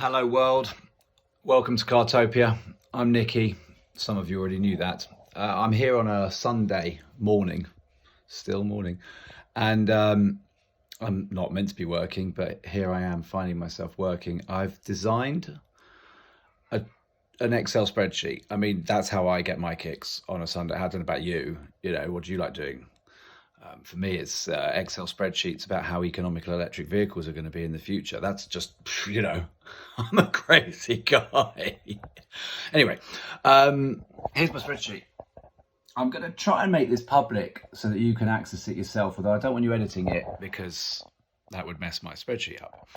Hello world, welcome to Cartopia. I'm Nikki, some of you already knew that. I'm here on a Sunday morning, still morning, and I'm not meant to be working, but here I am finding myself working. I've designed an Excel spreadsheet. I mean, that's how I get my kicks on a Sunday. I don't know about you, what do you like doing? For me, it's Excel spreadsheets about how economical electric vehicles are going to be in the future. That's just, I'm a crazy guy. Anyway, here's my spreadsheet. I'm going to try and make this public so that you can access it yourself, although I don't want you editing it because that would mess my spreadsheet up.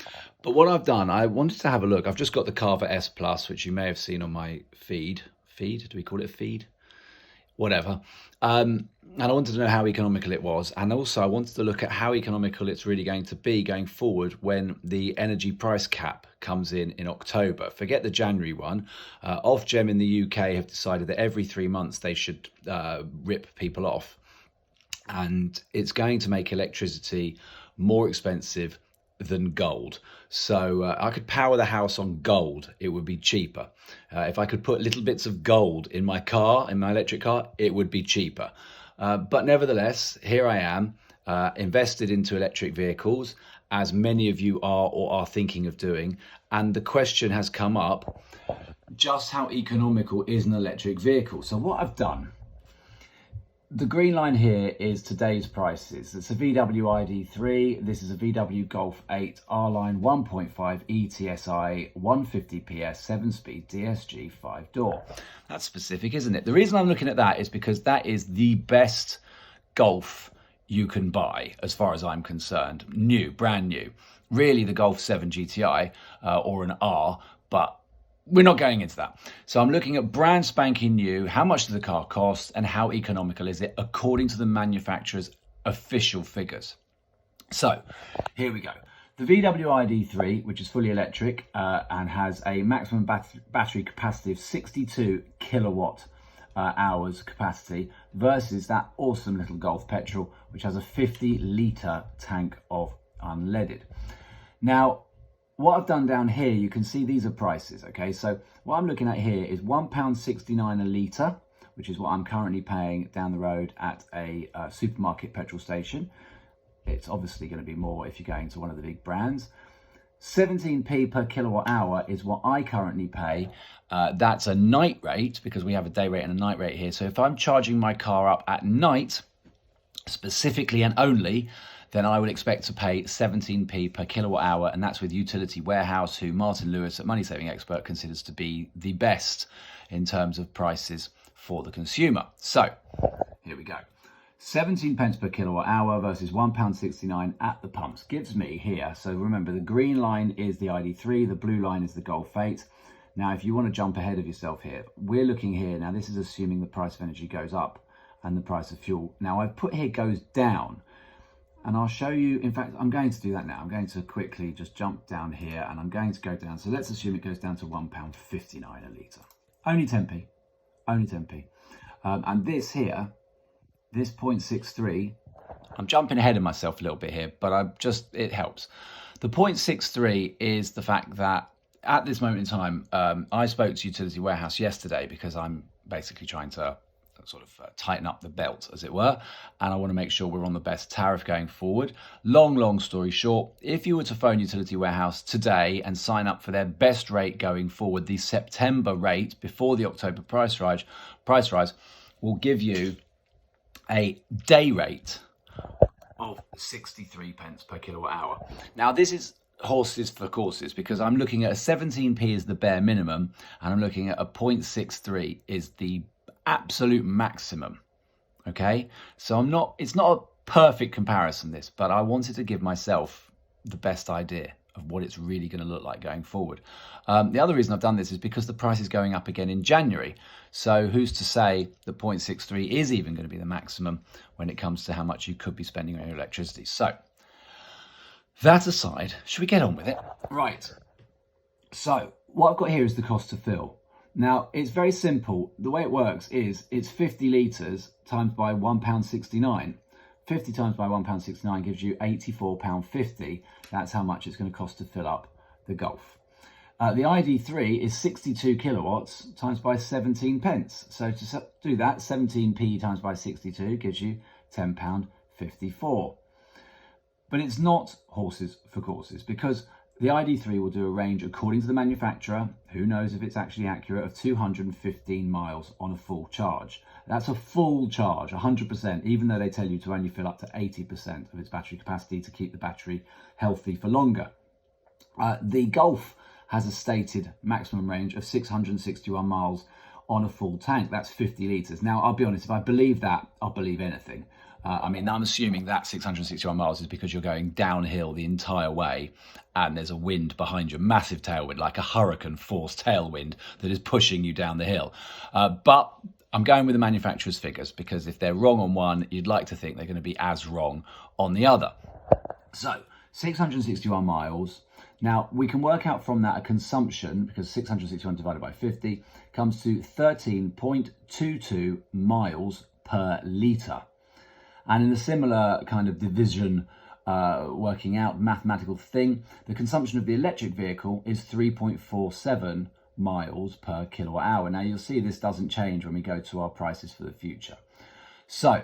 But what I've done, I wanted to have a look. I've just got the Carver S Plus, which you may have seen on my feed. Feed? Do we call it a feed? Whatever. And I wanted to know how economical it was. And also I wanted to look at how economical it's really going to be going forward when the energy price cap comes in October. Forget the January one. Ofgem in the UK have decided that every 3 months they should rip people off. And it's going to make electricity more expensive than gold. So I could power the house on gold, it would be cheaper. If I could put little bits of gold in my car, in my electric car, it would be cheaper. But nevertheless, here I am, invested into electric vehicles, as many of you are or are thinking of doing. And the question has come up, just how economical is an electric vehicle? So what I've done, the green line here is today's prices. It's a VW ID3. This is a VW Golf 8 R-Line 1.5 ETSI 150 PS 7-speed DSG 5-door. That's specific, isn't it? The reason I'm looking at that is because that is the best Golf you can buy, as far as I'm concerned. New, brand new. Really the Golf 7 GTI or an R, but we're not going into that. So I'm looking at brand spanking new, how much does the car cost and how economical is it according to the manufacturer's official figures. So here we go. The VW ID3, which is fully electric and has a maximum battery capacity of 62 kilowatt hours capacity versus that awesome little Golf petrol, which has a 50 litre tank of unleaded. Now, what I've done down here, you can see these are prices, okay? So what I'm looking at here is £1.69 a litre, which is what I'm currently paying down the road at a supermarket petrol station. It's obviously going to be more if you're going to one of the big brands. 17p per kilowatt hour is what I currently pay. That's a night rate because we have a day rate and a night rate here. So if I'm charging my car up at night, specifically and only, then I would expect to pay 17p per kilowatt hour, and that's with Utility Warehouse, who Martin Lewis at Money Saving Expert considers to be the best in terms of prices for the consumer. So here we go. 17 pence per kilowatt hour versus £1.69 at the pumps gives me here. So remember, the green line is the ID3, the blue line is the Golf 8. Now, if you want to jump ahead of yourself here, we're looking here. Now, this is assuming the price of energy goes up and the price of fuel. Now, I've put here goes down. And I'll show you, in fact, I'm going to do that now. I'm going to quickly just jump down here and I'm going to go down. So let's assume it goes down to £1.59 a litre. Only 10p, only 10p. And this here, this 0.63, I'm jumping ahead of myself a little bit here, but it helps. The 0.63 is the fact that at this moment in time, I spoke to Utility Warehouse yesterday because I'm basically trying to sort of tighten up the belt, as it were, and I want to make sure we're on the best tariff going forward. Long story short, if you were to phone Utility Warehouse today and sign up for their best rate going forward, the September rate before the October price rise will give you a day rate of 63 pence per kilowatt hour. Now, this is horses for courses because I'm looking at a 17p is the bare minimum and I'm looking at a 0.63 is the absolute maximum. Okay, so it's not a perfect comparison, this, but I wanted to give myself the best idea of what it's really going to look like going forward. The other reason I've done this is because the price is going up again in January. So who's to say that 0.63 is even going to be the maximum when it comes to how much you could be spending on your electricity. So that aside, should we get on with it? Right. So what I've got here is the cost to fill. Now, it's very simple. The way it works is it's 50 litres times by £1.69. 50 times by £1.69 gives you £84.50. That's how much it's going to cost to fill up the Golf. The ID3 is 62 kilowatts times by 17 pence. So to do that, 17p times by 62 gives you £10.54. But it's not horses for courses, because the ID3 will do a range, according to the manufacturer, who knows if it's actually accurate, of 215 miles on a full charge. That's a full charge, 100%, even though they tell you to only fill up to 80% of its battery capacity to keep the battery healthy for longer. The Golf has a stated maximum range of 661 miles on a full tank. That's 50 litres. Now, I'll be honest, if I believe that, I'll believe anything. I mean, I'm assuming that 661 miles is because you're going downhill the entire way and there's a wind behind you, massive tailwind, like a hurricane force tailwind that is pushing you down the hill. But I'm going with the manufacturer's figures, because if they're wrong on one, you'd like to think they're going to be as wrong on the other. So 661 miles. Now, we can work out from that a consumption, because 661 divided by 50 comes to 13.22 miles per litre. And in a similar kind of division, working out mathematical thing, the consumption of the electric vehicle is 3.47 miles per kilowatt hour. Now, you'll see this doesn't change when we go to our prices for the future. So,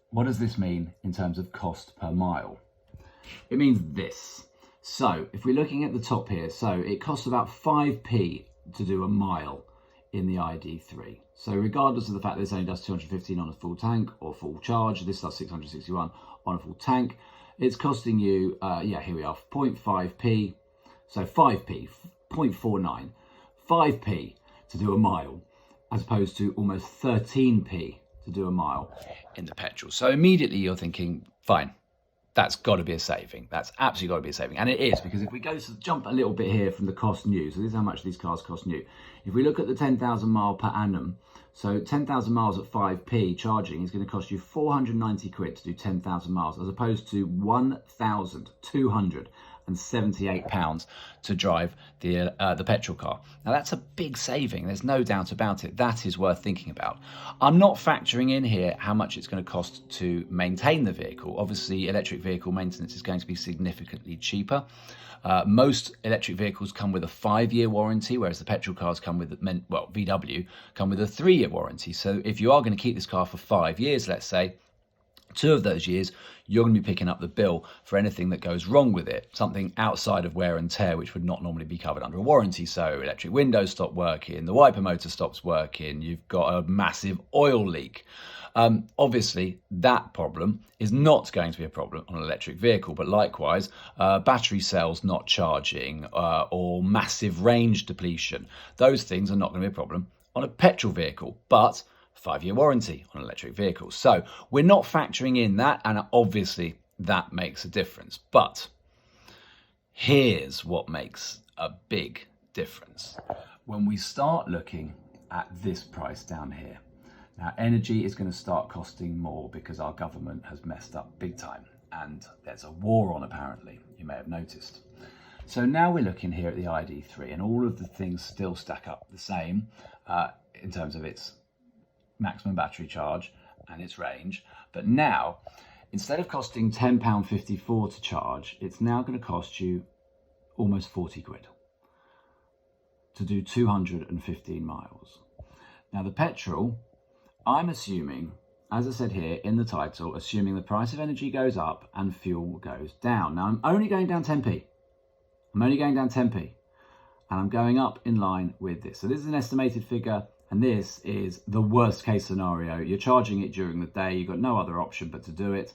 what does this mean in terms of cost per mile? It means this. So, if we're looking at the top here, so it costs about 5p to do a mile in the ID3. So regardless of the fact that this only does 215 on a full tank or full charge, this does 661 on a full tank, it's costing you, here we are, 0.5p, so 5p, 0.49, 5p to do a mile, as opposed to almost 13p to do a mile in the petrol. So immediately you're thinking, fine, that's got to be a saving. That's absolutely got to be a saving. And it is, because if we go to jump a little bit here from the cost new, so this is how much these cars cost new. If we look at the 10,000 mile per annum, so 10,000 miles at 5p charging is going to cost you 490 quid to do 10,000 miles, as opposed to £1,278 to drive the petrol car. Now that's a big saving, there's no doubt about it. That is worth thinking about. I'm not factoring in here how much it's going to cost to maintain the vehicle. Obviously, electric vehicle maintenance is going to be significantly cheaper. Most electric vehicles come with a 5-year warranty, whereas the petrol cars come with, VW come with a 3-year warranty. So if you are going to keep this car for 5 years, let's say, 2 of those years, you're going to be picking up the bill for anything that goes wrong with it, something outside of wear and tear, which would not normally be covered under a warranty. So electric windows stop working, the wiper motor stops working, you've got a massive oil leak. Obviously, that problem is not going to be a problem on an electric vehicle, but likewise, battery cells not charging or massive range depletion. Those things are not going to be a problem on a petrol vehicle, but 5-year warranty on an electric vehicle. So we're not factoring in that, and obviously that makes a difference. But here's what makes a big difference. When we start looking at this price down here, now energy is going to start costing more because our government has messed up big time, and there's a war on, apparently, you may have noticed. So now we're looking here at the ID3, and all of the things still stack up the same in terms of its maximum battery charge and its range. But now, instead of costing £10.54 to charge, it's now going to cost you almost 40 quid to do 215 miles. Now the petrol, I'm assuming, as I said here in the title, assuming the price of energy goes up and fuel goes down. Now I'm only going down 10p. I'm only going down 10p. And I'm going up in line with this. So this is an estimated figure, and this is the worst case scenario. You're charging it during the day, you've got no other option but to do it.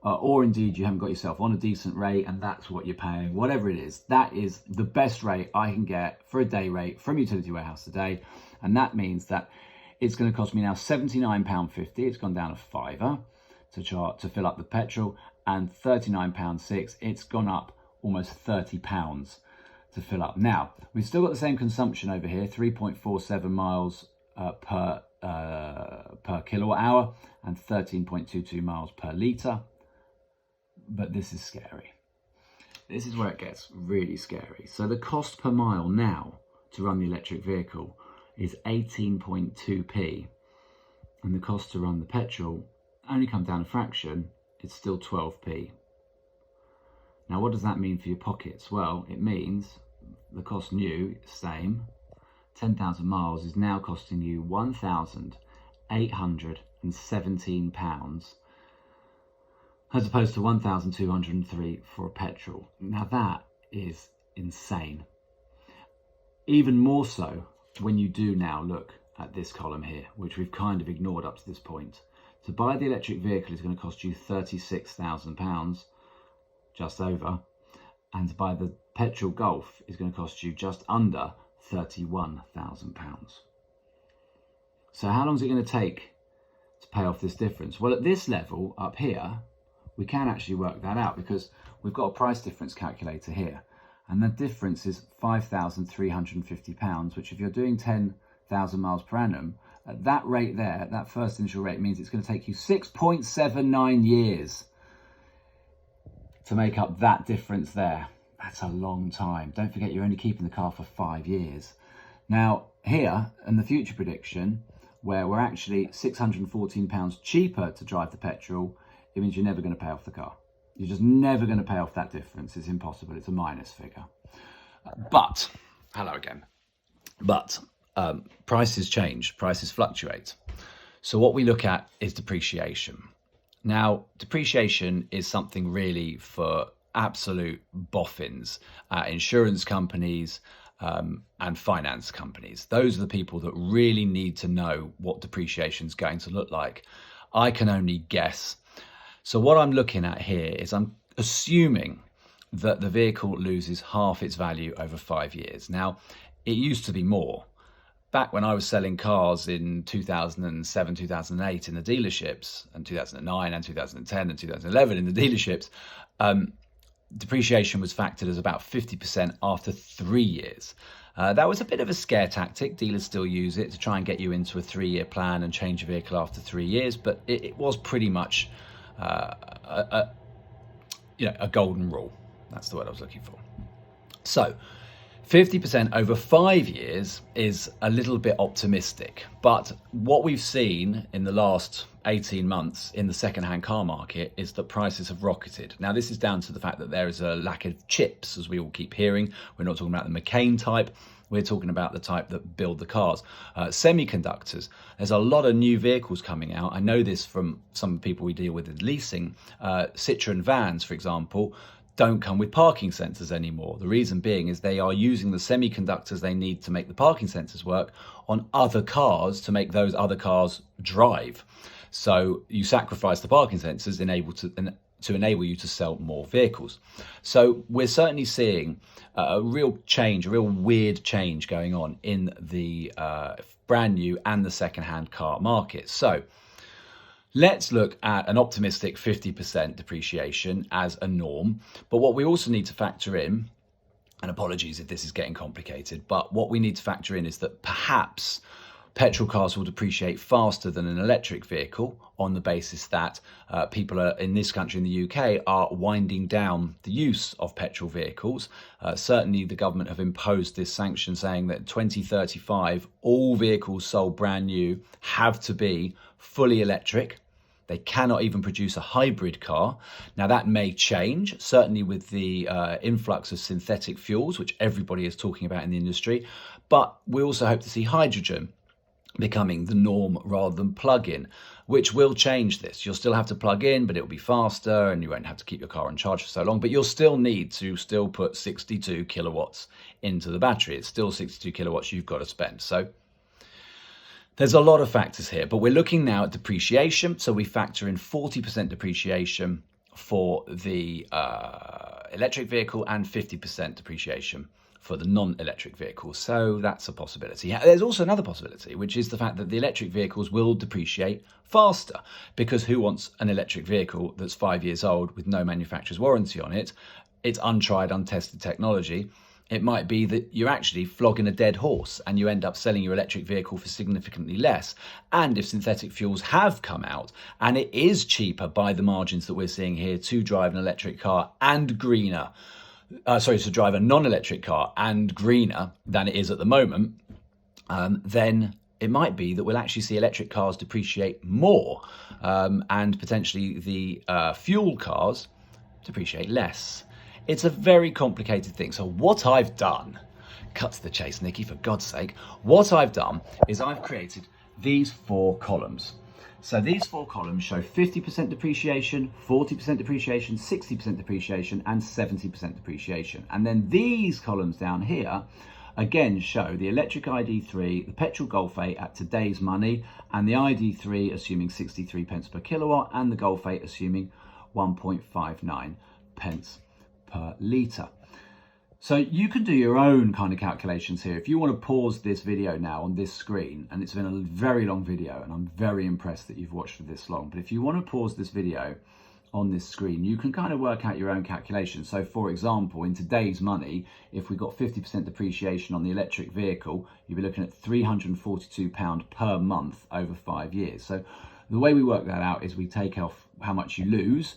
Or indeed you haven't got yourself on a decent rate and that's what you're paying. Whatever it is, that is the best rate I can get for a day rate from Utility Warehouse today. And that means that it's going to cost me now £79.50. It's gone down a fiver to fill up the petrol, and £39.06. It's gone up almost £30 to fill up. Now, we've still got the same consumption over here, 3.47 miles per kilowatt hour and 13.22 miles per litre. But this is scary. This is where it gets really scary. So the cost per mile now to run the electric vehicle is 18.2p, and the cost to run the petrol only come down a fraction, it's still 12p. Now what does that mean for your pockets? Well, it means the cost new, same, 10,000 miles is now costing you £1,817 as opposed to 1,203 for a petrol. Now that is insane. Even more so when you do now look at this column here, which we've kind of ignored up to this point. To buy the electric vehicle is going to cost you £36,000, just over, and to buy the petrol Golf is going to cost you just under £31,000. So how long is it going to take to pay off this difference? Well, at this level up here, we can actually work that out because we've got a price difference calculator here, and the difference is £5,350, which if you're doing 10,000 miles per annum, at that rate there, that first initial rate means it's going to take you 6.79 years to make up that difference there. That's a long time. Don't forget, you're only keeping the car for 5 years. Now, here, in the future prediction, where we're actually £614 cheaper to drive the petrol, it means you're never going to pay off the car. You're just never going to pay off that difference. It's impossible. It's a minus figure. But, hello again. But prices change, prices fluctuate. So what we look at is depreciation. Now, depreciation is something really for absolute boffins, insurance companies and finance companies. Those are the people that really need to know what depreciation is going to look like. I can only guess. So what I'm looking at here is I'm assuming that the vehicle loses half its value over 5 years. Now, it used to be more. Back when I was selling cars in 2007, 2008 in the dealerships, and 2009 and 2010 and 2011 in the dealerships, depreciation was factored as about 50% after 3 years. That was a bit of a scare tactic. Dealers still use it to try and get you into a 3-year plan and change your vehicle after 3 years, but it was pretty much a golden rule. That's the word I was looking for. So 50% over 5 years is a little bit optimistic, but what we've seen in the last 18 months in the second-hand car market is that prices have rocketed. Now, this is down to the fact that there is a lack of chips, as we all keep hearing. We're not talking about the McCain type. We're talking about the type that build the cars. Semiconductors. There's a lot of new vehicles coming out. I know this from some people we deal with in leasing. Citroen vans, for example, don't come with parking sensors anymore. The reason being is they are using the semiconductors they need to make the parking sensors work on other cars to make those other cars drive. So you sacrifice the parking sensors to enable you to sell more vehicles. So we're certainly seeing a real change, a real weird change going on in the brand new and the second-hand car market. So let's look at an optimistic 50% depreciation as a norm. But what we also need to factor in, and apologies if this is getting complicated, but what we need to factor in is that perhaps petrol cars will depreciate faster than an electric vehicle on the basis that people in this country, in the UK, are winding down the use of petrol vehicles. Certainly the government have imposed this sanction saying that in 2035, all vehicles sold brand new have to be fully electric. They cannot even produce a hybrid car. Now that may change, certainly with the influx of synthetic fuels, which everybody is talking about in the industry. But we also hope to see hydrogen becoming the norm rather than plug-in, which will change this. You'll still have to plug in, but it'll be faster and you won't have to keep your car on charge for so long, but you'll still need to put 62 kilowatts into the battery. It's still 62 kilowatts you've got to spend. So there's a lot of factors here, but we're looking now at depreciation. So we factor in 40% depreciation for the electric vehicle and 50% depreciation for the non-electric vehicles. So that's a possibility. There's also another possibility, which is the fact that the electric vehicles will depreciate faster, because who wants an electric vehicle that's 5 years old with no manufacturer's warranty on it? It's untried, untested technology. It might be that you're actually flogging a dead horse and you end up selling your electric vehicle for significantly less. And if synthetic fuels have come out and it is cheaper by the margins that we're seeing here to drive an electric car and greener, to drive a non-electric car and greener than it is at the moment, then it might be that we'll actually see electric cars depreciate more and potentially the fuel cars depreciate less. It's a very complicated thing. So what I've done, cut to the chase, Nikki, for God's sake. What I've done is I've created these 4 columns. So these 4 columns show 50% depreciation, 40% depreciation, 60% depreciation, and 70% depreciation. And then these columns down here, again, show the electric ID3, the petrol Golf 8 at today's money, and the ID3 assuming 63 pence per kilowatt, and the Golf 8 assuming 1.59 pence per litre. So you can do your own kind of calculations here. If you want to pause this video now on this screen, and it's been a very long video, and I'm very impressed that you've watched for this long, but if you want to pause this video on this screen, you can kind of work out your own calculations. So for example, in today's money, if we got 50% depreciation on the electric vehicle, you'd be looking at £342 per month over 5 years. So the way we work that out is we take off how much you lose.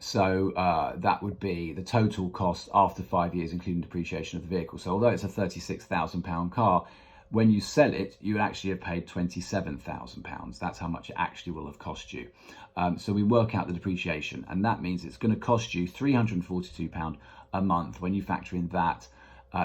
So that would be the total cost after 5 years, including depreciation of the vehicle. So although it's a £36,000 car, when you sell it, you actually have paid £27,000. That's how much it actually will have cost you. So we work out the depreciation, and that means it's going to cost you £342 a month when you factor in that.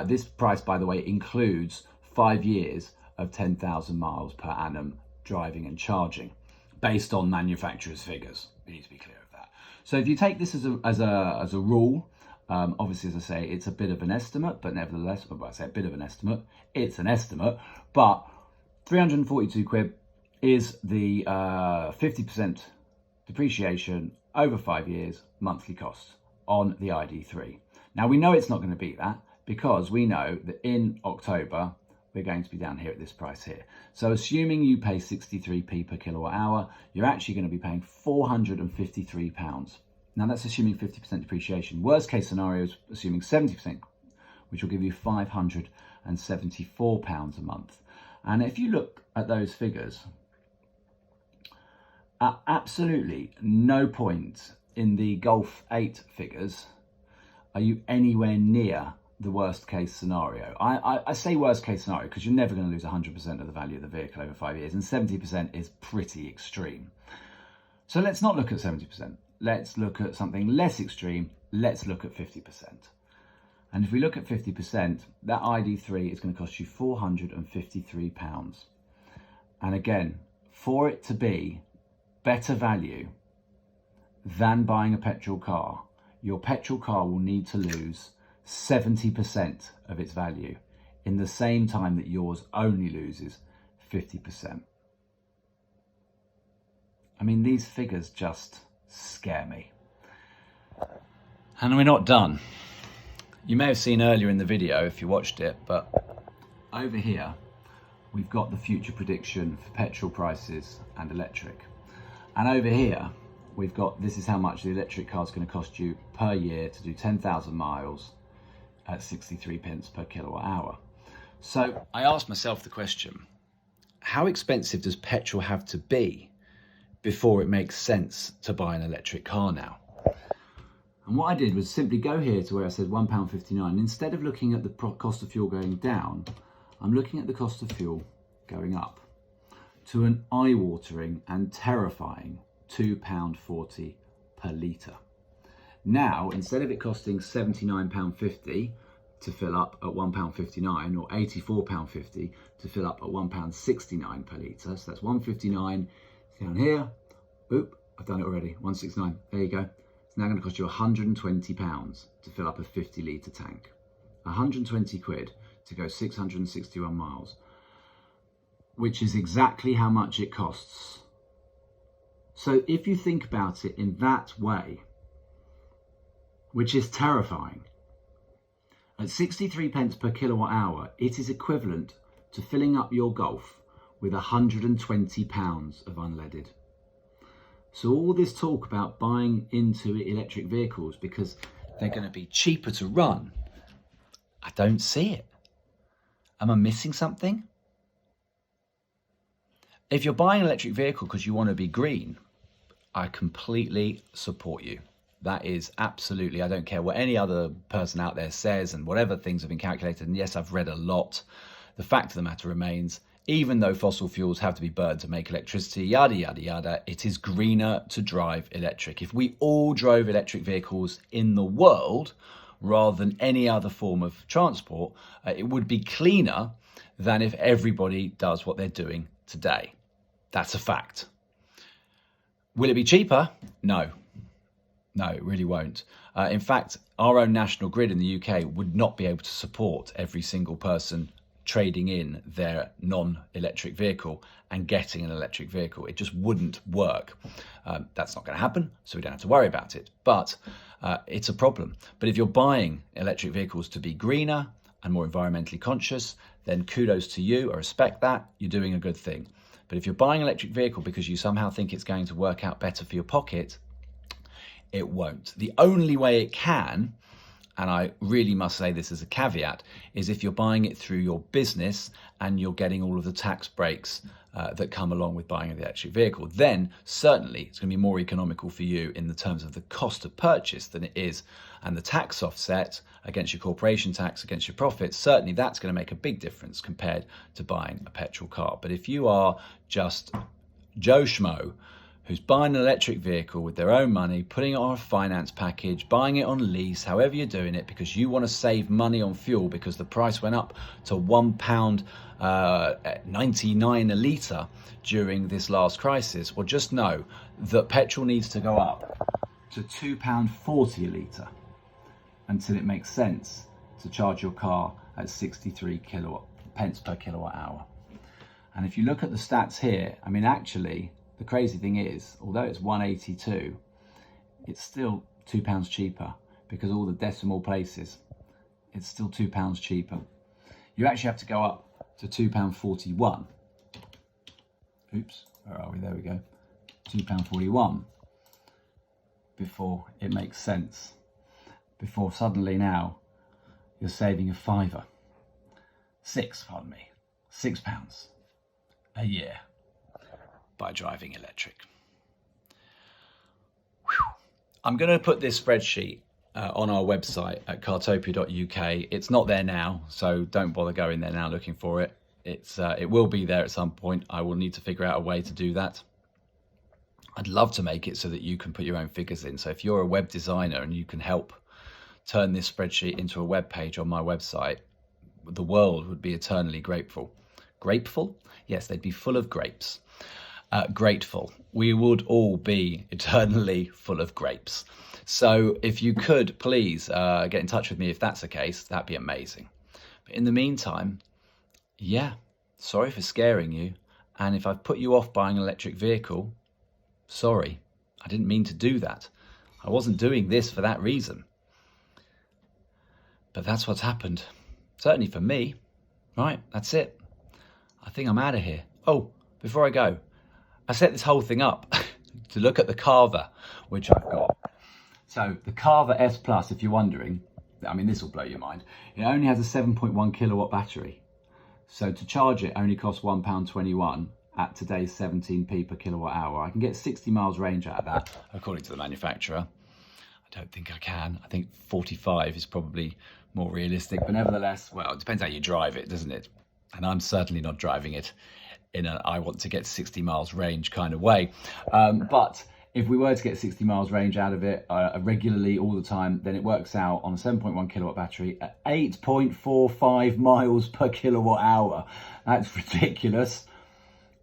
This price, by the way, includes 5 years of 10,000 miles per annum driving and charging, based on manufacturer's figures. We need to be clear of that. So if you take this as a rule, obviously, as I say, it's a bit of an estimate, but nevertheless, well, I say a bit of an estimate, it's an estimate, but 342 quid is the 50% depreciation over 5 years monthly cost on the ID3. Now, we know it's not going to beat that, because we know that in October, we're going to be down here at this price here. So assuming you pay 63p per kilowatt hour, you're actually going to be paying £453. Now that's assuming 50% depreciation. Worst case scenario is assuming 70%, which will give you £574 a month. And if you look at those figures, at absolutely no point in the Golf 8 figures are you anywhere near the worst case scenario. I say worst case scenario because you're never going to lose 100% of the value of the vehicle over 5 years, and 70% is pretty extreme. So let's not look at 70%. Let's look at something less extreme. Let's look at 50%. And if we look at 50%, that ID3 is going to cost you £453. And again, for it to be better value than buying a petrol car, your petrol car will need to lose 70% of its value in the same time that yours only loses 50%. I mean, these figures just scare me. And we're not done. You may have seen earlier in the video if you watched it, but over here we've got the future prediction for petrol prices and electric. And over here we've got, this is how much the electric car is going to cost you per year to do 10,000 miles at 63 pence per kilowatt hour. So I asked myself the question, how expensive does petrol have to be before it makes sense to buy an electric car now? And what I did was simply go here to where I said £1.59. Instead of looking at the cost of fuel going down, I'm looking at the cost of fuel going up to an eye-watering and terrifying £2.40 per litre. Now, instead of it costing £79.50 to fill up at £1.59 or £84.50 to fill up at £1.69 per litre, so that's £1.59 down here. Oop, I've done it already, £1.69, there you go. It's now going to cost you £120 to fill up a 50 litre tank. 120 quid to go 661 miles, which is exactly how much it costs. So if you think about it in that way, which is terrifying, at 63 pence per kilowatt hour, it is equivalent to filling up your Golf with £120 of unleaded. So all this talk about buying into electric vehicles because they're going to be cheaper to run, I don't see it. Am I missing something? If you're buying an electric vehicle because you want to be green, I completely support you. That is absolutely, I don't care what any other person out there says and whatever things have been calculated. And yes, I've read a lot. The fact of the matter remains, even though fossil fuels have to be burned to make electricity, yada, yada, yada, it is greener to drive electric. If we all drove electric vehicles in the world, rather than any other form of transport, it would be cleaner than if everybody does what they're doing today. That's a fact. Will it be cheaper? No. No, it really won't. In fact, our own national grid in the UK would not be able to support every single person trading in their non-electric vehicle and getting an electric vehicle. It just wouldn't work. That's not going to happen, so we don't have to worry about it. But it's a problem. But if you're buying electric vehicles to be greener and more environmentally conscious, then kudos to you. I respect that. You're doing a good thing. But if you're buying an electric vehicle because you somehow think it's going to work out better for your pocket, it won't. The only way it can, and I really must say this as a caveat, is if you're buying it through your business and you're getting all of the tax breaks that come along with buying an electric vehicle. Then certainly it's going to be more economical for you in the terms of the cost of purchase than it is, and the tax offset against your corporation tax, against your profits, certainly that's going to make a big difference compared to buying a petrol car. But if you are just Joe Schmo who's buying an electric vehicle with their own money, putting it on a finance package, buying it on lease, however you're doing it, because you want to save money on fuel because the price went up to £1.99 a litre during this last crisis, well, just know that petrol needs to go up to £2.40 a litre until it makes sense to charge your car at 63 pence per kilowatt hour. And if you look at the stats here, I mean, actually, the crazy thing is, although it's 182, it's still £2 cheaper because all the decimal places, it's still £2 cheaper. You actually have to go up to £2.41. Oops, where are we? There we go. £2.41 before it makes sense. Before suddenly now you're saving a £6 £6 a year by driving electric. Whew. I'm going to put this spreadsheet on our website at cartopia.uk. It's not there now, so don't bother going there now looking for it. It will be there at some point. I will need to figure out a way to do that. I'd love to make it so that you can put your own figures in. So if you're a web designer and you can help turn this spreadsheet into a web page on my website, the world would be eternally grateful. Grateful? Yes, they'd be full of grapes. Grateful. We would all be eternally full of grapes. So if you could please get in touch with me if that's the case, that'd be amazing. But in the meantime, yeah, sorry for scaring you. And if I've put you off buying an electric vehicle, sorry, I didn't mean to do that. I wasn't doing this for that reason. But that's what's happened. Certainly for me. Right, that's it. I think I'm out of here. Oh, before I go, I set this whole thing up to look at the Carver, which I've got. So the Carver S Plus, if you're wondering, I mean, this will blow your mind. It only has a 7.1 kilowatt battery. So to charge it only costs £1.21 at today's 17p per kilowatt hour. I can get 60 miles range out of that, according to the manufacturer. I don't think I can. I think 45 is probably more realistic, but nevertheless, well, it depends how you drive it, doesn't it? And I'm certainly not driving it in a I want to get 60 miles range kind of way. But if we were to get 60 miles range out of it regularly all the time, then it works out on a 7.1 kilowatt battery at 8.45 miles per kilowatt hour. That's ridiculous,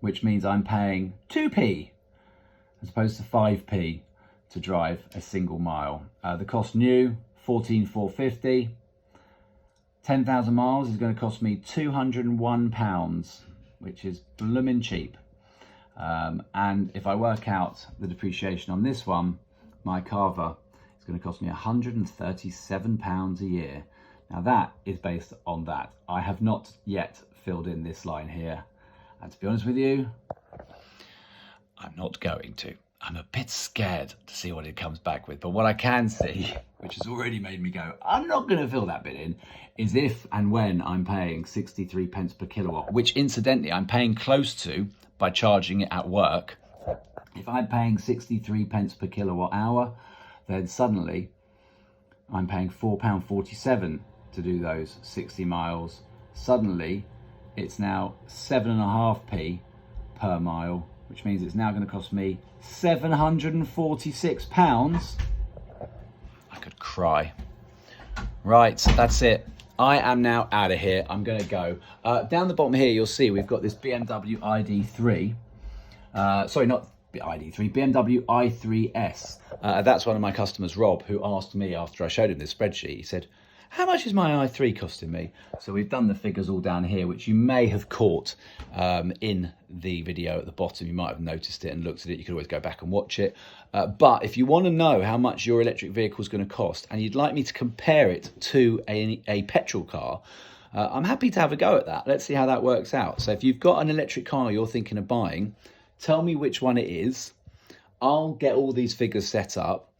which means I'm paying 2p as opposed to 5p to drive a single mile. The cost new, 14,450. 10,000 miles is going to cost me £201, which is bloomin' cheap. And if I work out the depreciation on this one, my Carver is going to cost me £137 a year. Now that is based on that. I have not yet filled in this line here. And to be honest with you, I'm not going to. I'm a bit scared to see what it comes back with. But what I can see, which has already made me go, I'm not going to fill that bit in, is if and when I'm paying 63 pence per kilowatt, which incidentally I'm paying close to by charging it at work. If I'm paying 63 pence per kilowatt hour, then suddenly I'm paying £4.47 to do those 60 miles. Suddenly it's now 7.5p per mile, which means it's now going to cost me £746. I could cry. Right, that's it. I am now out of here. I'm going to go. Down the bottom here, you'll see we've got this BMW ID3. Sorry, not ID3, BMW i3S. That's one of my customers, Rob, who asked me after I showed him this spreadsheet. He said, how much is my i3 costing me? So we've done the figures all down here, which you may have caught in the video at the bottom. You might have noticed it and looked at it. You could always go back and watch it. But if you want to know how much your electric vehicle is going to cost, and you'd like me to compare it to a petrol car, I'm happy to have a go at that. Let's see how that works out. So if you've got an electric car you're thinking of buying, tell me which one it is. I'll get all these figures set up.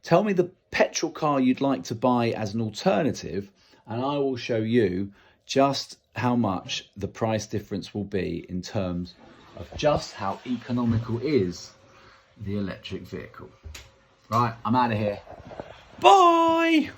Tell me the petrol car you'd like to buy as an alternative, and I will show you just how much the price difference will be in terms of just how economical is the electric vehicle. Right, I'm out of here. Bye!